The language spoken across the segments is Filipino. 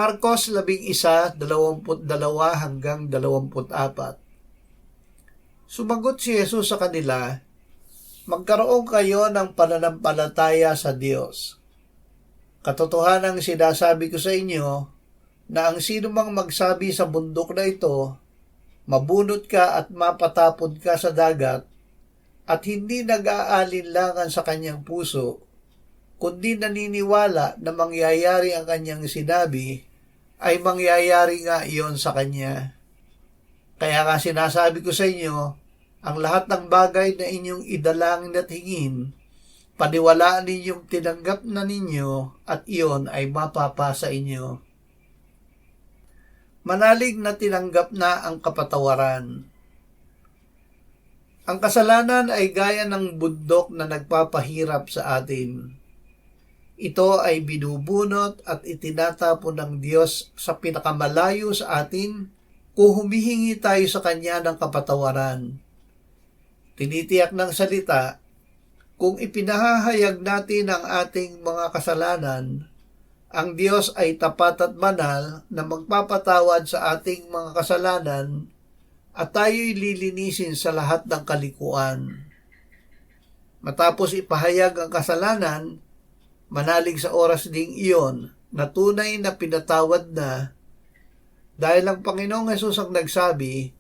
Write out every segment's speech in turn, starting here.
Marcos 11:22-24. Sumagot si Jesus sa kanila, "Magkaroon kayo ng pananampalataya sa Diyos. Katotohanang sinasabi ko sa inyo na ang sino mang magsabi sa bundok na ito, mabunot ka at mapatapon ka sa dagat, at hindi nag-aalinlangan sa kanyang puso, kundi naniniwala na mangyayari ang kanyang sinabi, ay mangyayari nga iyon sa kanya. Kaya nga sinasabi ko sa inyo, ang lahat ng bagay na inyong idalangin at hingin, paniwalaan ninyong tinanggap na ninyo at iyon ay mapapa sa inyo." Manalig na tinanggap na ang kapatawaran. Ang kasalanan ay gaya ng bundok na nagpapahirap sa atin. Ito ay binubunot at itinatapon ng Diyos sa pinakamalayo sa atin kung humihingi tayo sa Kanya ng kapatawaran. Tinitiyak ng salita, kung ipinahahayag natin ang ating mga kasalanan, ang Diyos ay tapat at banal na magpapatawad sa ating mga kasalanan at tayo'y lilinisin sa lahat ng kalikuan. Matapos ipahayag ang kasalanan, manalig sa oras ding iyon na tunay na pinatawad na, dahil ang Panginoong Hesus ang nagsabi,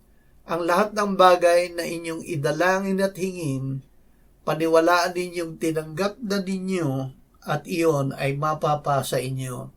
ang lahat ng bagay na inyong idalangin at hingin, paniwalaan ninyong tinanggap na ninyo at iyon ay mapapa sa inyo.